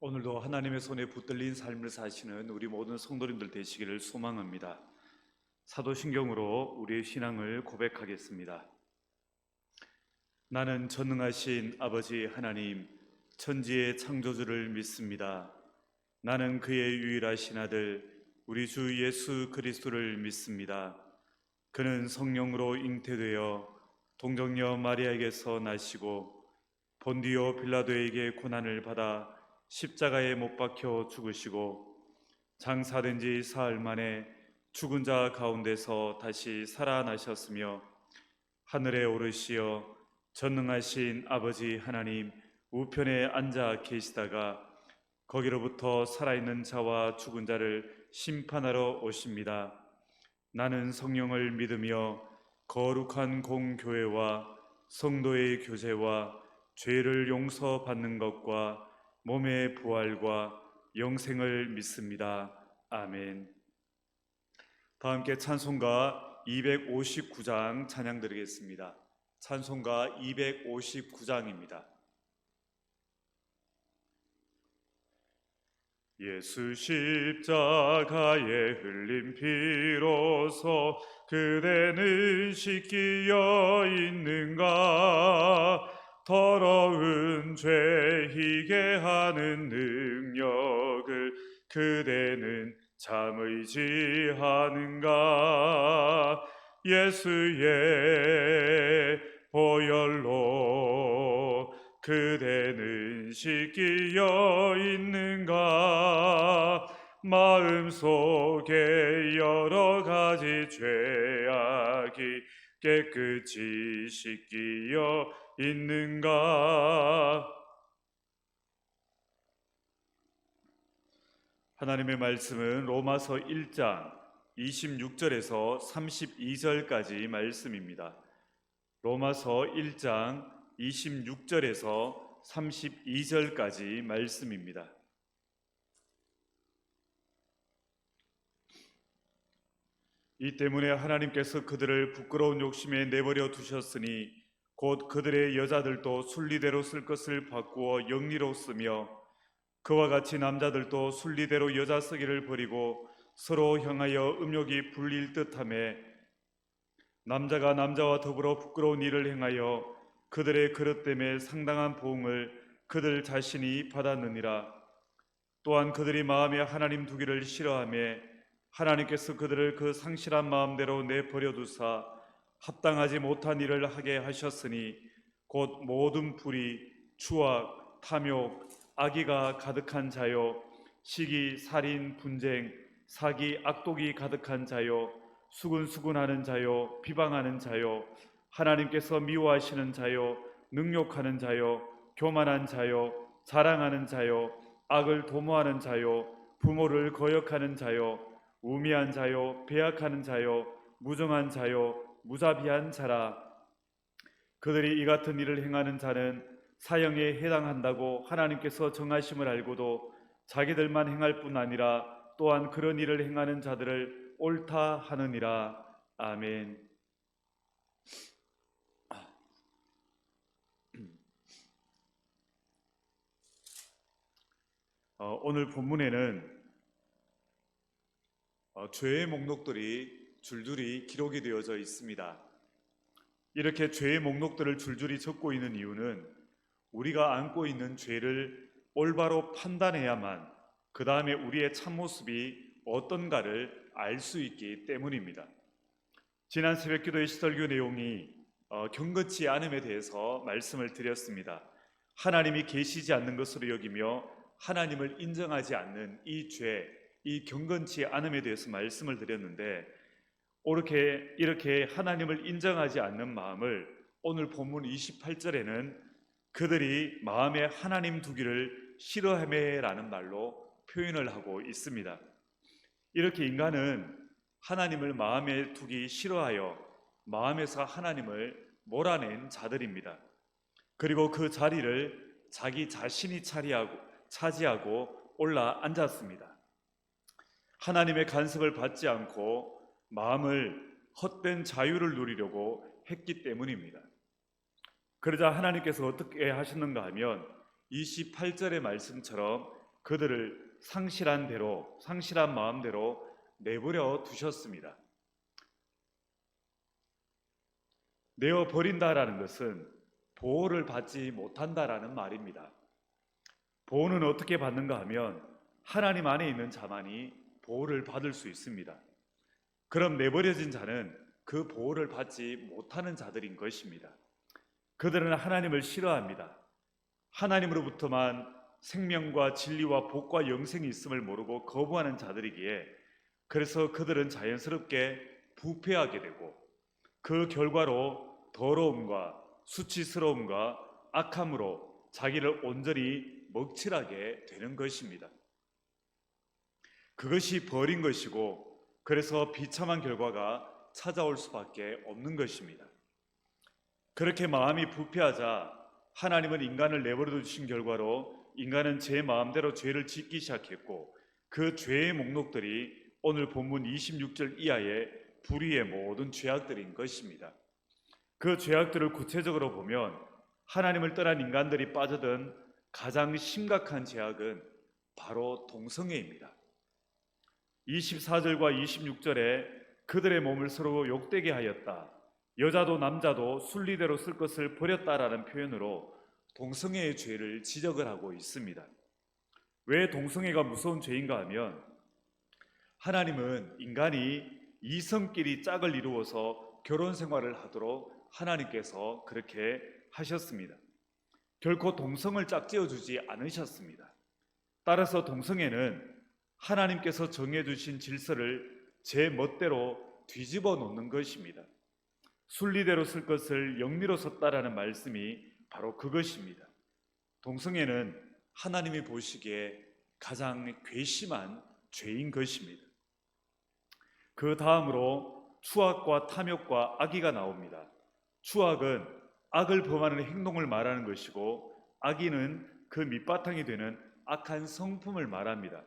오늘도 하나님의 손에 붙들린 삶을 사시는 우리 모든 성도님들 되시기를 소망합니다. 사도신경으로 우리의 신앙을 고백하겠습니다. 나는 전능하신 아버지 하나님, 천지의 창조주를 믿습니다. 나는 그의 유일하신 아들, 우리 주 예수 그리스도를 믿습니다. 그는 성령으로 잉태되어 동정녀 마리아에게서 나시고 본디오 빌라도에게 고난을 받아 십자가에 못 박혀 죽으시고 장사된 지 사흘 만에 죽은 자 가운데서 다시 살아나셨으며 하늘에 오르시어 전능하신 아버지 하나님 우편에 앉아 계시다가 거기로부터 살아있는 자와 죽은 자를 심판하러 오십니다. 나는 성령을 믿으며 거룩한 공교회와 성도의 교제와 죄를 용서받는 것과 몸의 부활과 영생을 믿습니다. 아멘. 다 함께 찬송가 259장 찬양 드리겠습니다. 찬송가 259장입니다. 예수 십자가에 흘린 피로서 그대는 씻기어 있는가? 더러운 죄 희게 하는 능력을 그대는 참 의지하는가? 예수의 보혈로 그대는 씻기어 있는가? 마음속에 여러 가지 죄악이 깨끗이 씻기어 있는가? 하나님의 말씀은 로마서 1장 26절에서 32절까지 말씀입니다. 로마서 1장 26절에서 32절까지 말씀입니다. 이 때문에 하나님께서 그들을 부끄러운 욕심에 내버려 두셨으니 곧 그들의 여자들도 순리대로 쓸 것을 바꾸어 영리로 쓰며 그와 같이 남자들도 순리대로 여자 쓰기를 버리고 서로 향하여 음욕이 불릴 듯하며 남자가 남자와 더불어 부끄러운 일을 행하여 그들의 그릇 때문에 상당한 보응을 그들 자신이 받았느니라. 또한 그들이 마음에 하나님 두기를 싫어하며 하나님께서 그들을 그 상실한 마음대로 내버려 두사 합당하지 못한 일을 하게 하셨으니 곧 모든 불의, 추악, 탐욕, 악의가 가득한 자요 시기, 살인, 분쟁, 사기, 악독이 가득한 자요 수근수근하는 자요 비방하는 자요 하나님께서 미워하시는 자요 능욕하는 자요 교만한 자요 자랑하는 자요 악을 도모하는 자요 부모를 거역하는 자요 우매한 자요 배약하는 자요 무정한 자요 무자비한 자라. 그들이 이 같은 일을 행하는 자는 사형에 해당한다고 하나님께서 정하심을 알고도 자기들만 행할 뿐 아니라 또한 그런 일을 행하는 자들을 옳다 하느니라. 아멘. 오늘 본문에는 죄의 목록들이 줄줄이 기록이 되어져 있습니다. 이렇게 죄의 목록들을 줄줄이 적고 있는 이유는 우리가 안고 있는 죄를 올바로 판단해야만 그 다음에 우리의 참모습이 어떤가를 알 수 있기 때문입니다. 지난 새벽기도의 시설교 내용이 경건치 않음에 대해서 말씀을 드렸습니다. 하나님이 계시지 않는 것으로 여기며 하나님을 인정하지 않는 이 죄, 이 경건치 않음에 대해서 말씀을 드렸는데 이렇게 하나님을 인정하지 않는 마음을 오늘 본문 28절에는 그들이 마음에 하나님 두기를 싫어하매라는 말로 표현을 하고 있습니다. 이렇게 인간은 하나님을 마음에 두기 싫어하여 마음에서 하나님을 몰아낸 자들입니다. 그리고 그 자리를 자기 자신이 차지하고 올라 앉았습니다. 하나님의 간섭을 받지 않고 마음을 헛된 자유를 누리려고 했기 때문입니다. 그러자 하나님께서 어떻게 하셨는가 하면 28절의 말씀처럼 그들을 상실한 마음대로 내버려 두셨습니다. 내어 버린다라는 것은 보호를 받지 못한다라는 말입니다. 보호는 어떻게 받는가 하면 하나님 안에 있는 자만이 보호를 받을 수 있습니다. 그럼 내버려진 자는 그 보호를 받지 못하는 자들인 것입니다. 그들은 하나님을 싫어합니다. 하나님으로부터만 생명과 진리와 복과 영생이 있음을 모르고 거부하는 자들이기에 그래서 그들은 자연스럽게 부패하게 되고 그 결과로 더러움과 수치스러움과 악함으로 자기를 온전히 먹칠하게 되는 것입니다. 그것이 벌인 것이고 그래서 비참한 결과가 찾아올 수밖에 없는 것입니다. 그렇게 마음이 부패하자 하나님은 인간을 내버려 두신 결과로 인간은 제 마음대로 죄를 짓기 시작했고 그 죄의 목록들이 오늘 본문 26절 이하의 불의의 모든 죄악들인 것입니다. 그 죄악들을 구체적으로 보면 하나님을 떠난 인간들이 빠져든 가장 심각한 죄악은 바로 동성애입니다. 24절과 26절에 그들의 몸을 서로 욕되게 하였다. 여자도 남자도 순리대로 쓸 것을 버렸다라는 표현으로 동성애의 죄를 지적을 하고 있습니다. 왜 동성애가 무서운 죄인가 하면 하나님은 인간이 이성끼리 짝을 이루어서 결혼 생활을 하도록 하나님께서 그렇게 하셨습니다. 결코 동성을 짝지어 주지 않으셨습니다. 따라서 동성애는 하나님께서 정해주신 질서를 제 멋대로 뒤집어 놓는 것입니다. 순리대로 쓸 것을 영리로 썼다라는 말씀이 바로 그것입니다. 동성애는 하나님이 보시기에 가장 괘씸한 죄인 것입니다. 그 다음으로 추악과 탐욕과 악의가 나옵니다. 추악은 악을 범하는 행동을 말하는 것이고 악의는 그 밑바탕이 되는 악한 성품을 말합니다.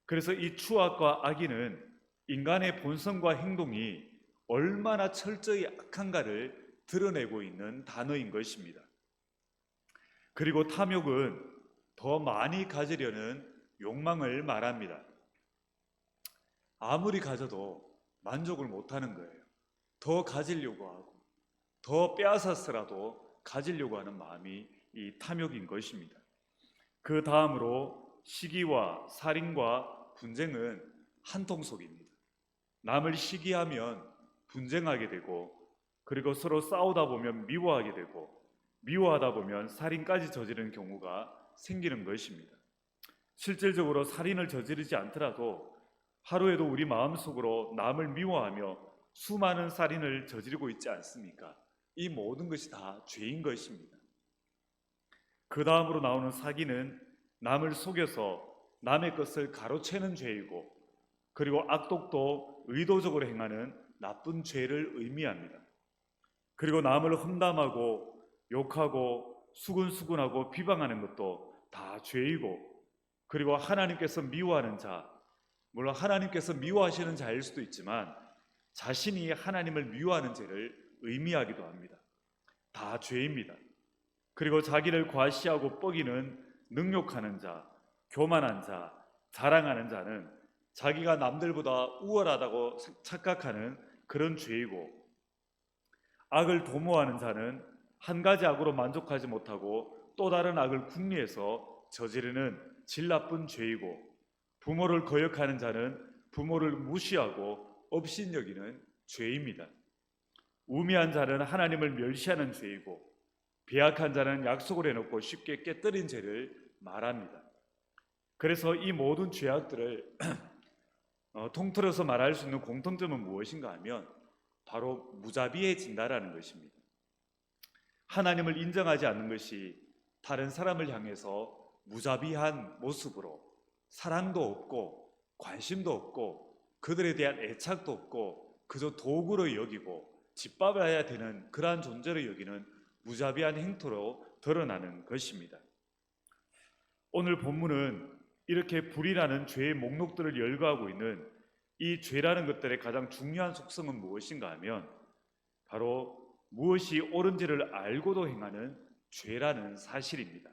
그래서 이 추악과 악의는 인간의 본성과 행동이 얼마나 철저히 악한가를 드러내고 있는 단어인 것입니다. 그리고 탐욕은 더 많이 가지려는 욕망을 말합니다. 아무리 가져도 만족을 못하는 거예요. 더 가지려고 하고 더 빼앗았으라도 가지려고 하는 마음이 이 탐욕인 것입니다. 그 다음으로 시기와 살인과 분쟁은 한통속입니다. 남을 시기하면 분쟁하게 되고 그리고 서로 싸우다 보면 미워하게 되고 미워하다 보면 살인까지 저지르는 경우가 생기는 것입니다. 실질적으로 살인을 저지르지 않더라도 하루에도 우리 마음속으로 남을 미워하며 수많은 살인을 저지르고 있지 않습니까? 이 모든 것이 다 죄인 것입니다. 그 다음으로 나오는 사기는 남을 속여서 남의 것을 가로채는 죄이고 그리고 악독도 의도적으로 행하는 나쁜 죄를 의미합니다. 그리고 남을 험담하고 욕하고 수근수근하고 비방하는 것도 다 죄이고 그리고 하나님께서 미워하는 자, 물론 하나님께서 미워하시는 자일 수도 있지만 자신이 하나님을 미워하는 죄를 의미하기도 합니다. 다 죄입니다. 그리고 자기를 과시하고 뻐기는 능욕하는 자, 교만한 자, 자랑하는 자는 자기가 남들보다 우월하다고 착각하는 그런 죄이고 악을 도모하는 자는 한 가지 악으로 만족하지 못하고 또 다른 악을 궁리해서 저지르는 질 나쁜 죄이고 부모를 거역하는 자는 부모를 무시하고 업신여기는 죄입니다. 우매한 자는 하나님을 멸시하는 죄이고 배악한 자는 약속을 해놓고 쉽게 깨뜨린 죄를 말합니다. 그래서 이 모든 죄악들을 통틀어서 말할 수 있는 공통점은 무엇인가 하면 바로 무자비해진다라는 것입니다. 하나님을 인정하지 않는 것이 다른 사람을 향해서 무자비한 모습으로 사랑도 없고 관심도 없고 그들에 대한 애착도 없고 그저 도구로 여기고 짓밟아야 되는 그러한 존재로 여기는 무자비한 행토로 드러나는 것입니다. 오늘 본문은 이렇게 불이라는 죄의 목록들을 열거하고 있는 이 죄라는 것들의 가장 중요한 속성은 무엇인가 하면 바로 무엇이 옳은지를 알고도 행하는 죄라는 사실입니다.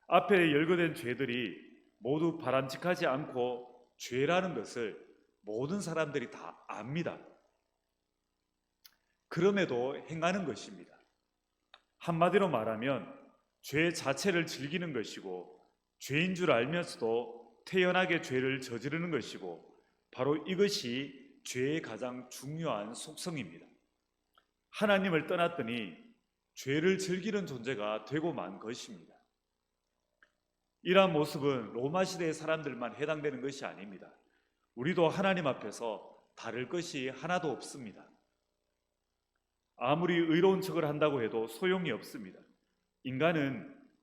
앞에 열거된 죄들이 모두 바람직하지 않고 죄라는 것을 모든 사람들이 다 압니다. 그럼에도 행하는 것입니다. 한마디로 말하면 죄 자체를 즐기는 것이고, 죄인 줄 알면서도 태연하게 죄를 저지르는 것이고, 바로 이것이 죄의 가장 중요한 속성입니다. 하나님을 떠났더니 죄를 즐기는 존재가 되고 만 것입니다. 이러한 모습은 로마 시대의 사람들만 해당되는 것이 아닙니다. 우리도 하나님 앞에서 다를 것이 하나도 없습니다. 아무리 의로운 척을 한다고 해도 소용이 없습니다.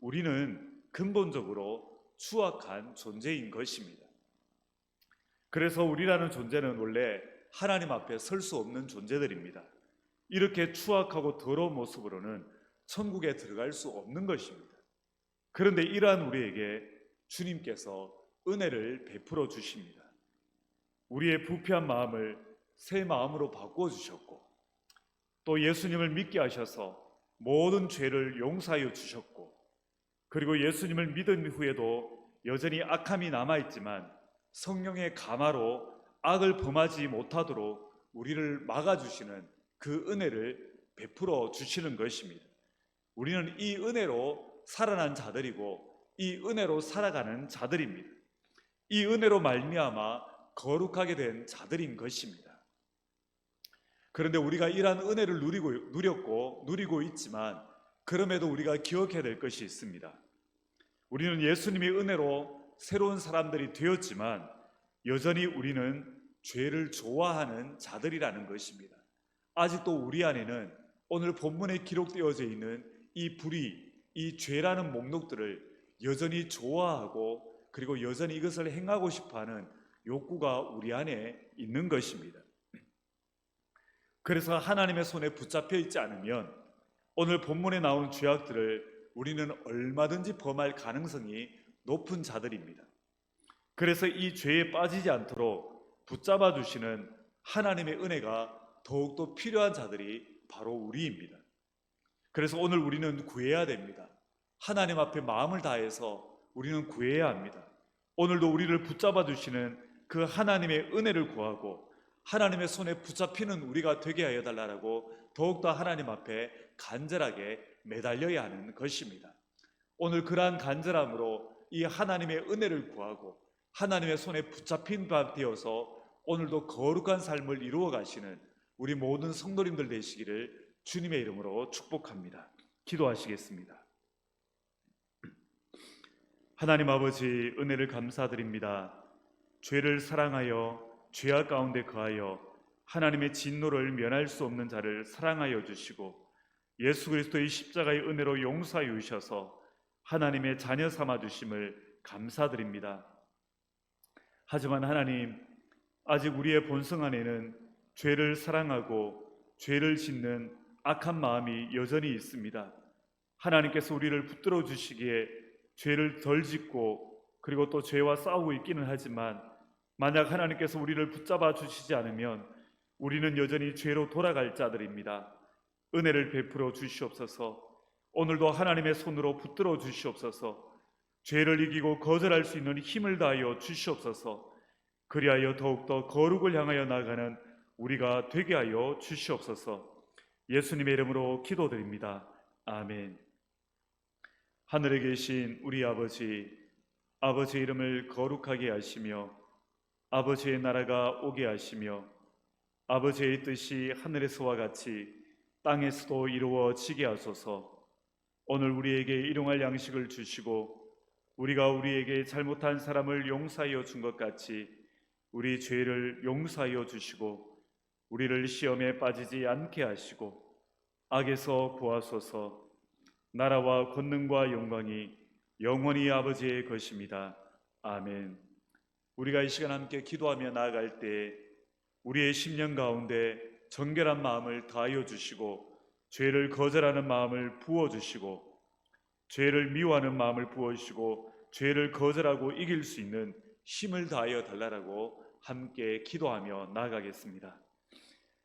우리는 근본적으로 추악한 존재인 것입니다. 그래서 우리라는 존재는 원래 하나님 앞에 설 수 없는 존재들입니다. 이렇게 추악하고 더러운 모습으로는 천국에 들어갈 수 없는 것입니다. 그런데 이러한 우리에게 주님께서 은혜를 베풀어 주십니다. 우리의 부패한 마음을 새 마음으로 바꾸어 주셨고, 또 예수님을 믿게 하셔서 모든 죄를 용서하여 주셨고, 그리고 예수님을 믿은 후에도 여전히 악함이 남아있지만 성령의 감화로 악을 범하지 못하도록 우리를 막아주시는 그 은혜를 베풀어 주시는 것입니다. 우리는 이 은혜로 살아난 자들이고 이 은혜로 살아가는 자들입니다. 이 은혜로 말미암아 거룩하게 된 자들인 것입니다. 그런데 우리가 이러한 은혜를 누리고 있지만, 그럼에도 우리가 기억해야 될 것이 있습니다. 우리는 예수님의 은혜로 새로운 사람들이 되었지만 여전히 우리는 죄를 좋아하는 자들이라는 것입니다. 아직도 우리 안에는 오늘 본문에 기록되어져 있는 이 불의, 이 죄라는 목록들을 여전히 좋아하고, 그리고 여전히 이것을 행하고 싶어하는 욕구가 우리 안에 있는 것입니다. 그래서 하나님의 손에 붙잡혀 있지 않으면 오늘 본문에 나오는 죄악들을 우리는 얼마든지 범할 가능성이 높은 자들입니다. 그래서 이 죄에 빠지지 않도록 붙잡아 주시는 하나님의 은혜가 더욱더 필요한 자들이 바로 우리입니다. 그래서 오늘 우리는 구해야 됩니다. 하나님 앞에 마음을 다해서 우리는 구해야 합니다. 오늘도 우리를 붙잡아 주시는 그 하나님의 은혜를 구하고 하나님의 손에 붙잡히는 우리가 되게 하여 달라고 더욱더 하나님 앞에 간절하게 매달려야 하는 것입니다. 오늘 그러한 간절함으로 이 하나님의 은혜를 구하고 하나님의 손에 붙잡힌 바 되어서 오늘도 거룩한 삶을 이루어 가시는 우리 모든 성도님들 되시기를 주님의 이름으로 축복합니다. 기도하시겠습니다. 하나님 아버지, 은혜를 감사드립니다. 죄를 사랑하여 죄악 가운데 거하여 하나님의 진노를 면할 수 없는 자를 사랑하여 주시고 예수 그리스도의 십자가의 은혜로 용서하여 주셔서 하나님의 자녀 삼아 주심을 감사드립니다. 하지만 하나님, 아직 우리의 본성 안에는 죄를 사랑하고 죄를 짓는 악한 마음이 여전히 있습니다. 하나님께서 우리를 붙들어 주시기에 죄를 덜 짓고 그리고 또 죄와 싸우고 있기는 하지만, 만약 하나님께서 우리를 붙잡아 주시지 않으면 우리는 여전히 죄로 돌아갈 자들입니다. 은혜를 베풀어 주시옵소서. 오늘도 하나님의 손으로 붙들어 주시옵소서. 죄를 이기고 거절할 수 있는 힘을 다하여 주시옵소서. 그리하여 더욱더 거룩을 향하여 나아가는 우리가 되게 하여 주시옵소서. 예수님의 이름으로 기도드립니다. 아멘. 하늘에 계신 우리 아버지, 아버지의 이름을 거룩하게 하시며 아버지의 나라가 오게 하시며 아버지의 뜻이 하늘에서와 같이 땅에서도 이루어지게 하소서. 오늘 우리에게 일용할 양식을 주시고 우리가 우리에게 잘못한 사람을 용서하여 준 것 같이 우리 죄를 용서하여 주시고 우리를 시험에 빠지지 않게 하시고 악에서 구하소서. 나라와 권능과 영광이 영원히 아버지의 것입니다. 아멘. 우리가 이 시간 함께 기도하며 나아갈 때 우리의 심령 가운데 정결한 마음을 다하여 주시고 죄를 거절하는 마음을 부어주시고 죄를 미워하는 마음을 부어주시고 죄를 거절하고 이길 수 있는 힘을 다하여 달라고 함께 기도하며 나아가겠습니다.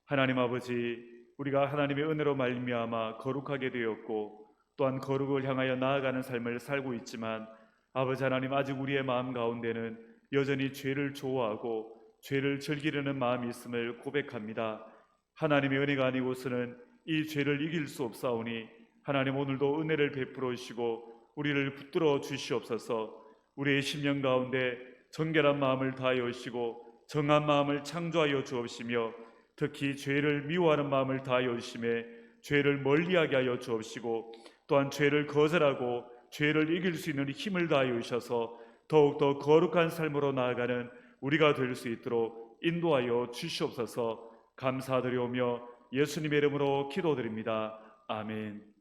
하나님 아버지, 우리가 하나님의 은혜로 말미암아 거룩하게 되었고 또한 거룩을 향하여 나아가는 삶을 살고 있지만 아버지 하나님, 아직 우리의 마음 가운데는 여전히 죄를 좋아하고 죄를 즐기려는 마음이 있음을 고백합니다. 하나님의 은혜가 아니고서는 이 죄를 이길 수 없사오니 하나님, 오늘도 은혜를 베풀어 주시고 우리를 붙들어 주시옵소서. 우리의 심령 가운데 정결한 마음을 다하여 주시고 정한 마음을 창조하여 주옵시며, 특히 죄를 미워하는 마음을 다하여 주심에 죄를 멀리하게 하여 주옵시고, 또한 죄를 거절하고 죄를 이길 수 있는 힘을 다하여 주셔서 더욱더 거룩한 삶으로 나아가는 우리가 될 수 있도록 인도하여 주시옵소서. 감사드리오며 예수님의 이름으로 기도드립니다. 아멘.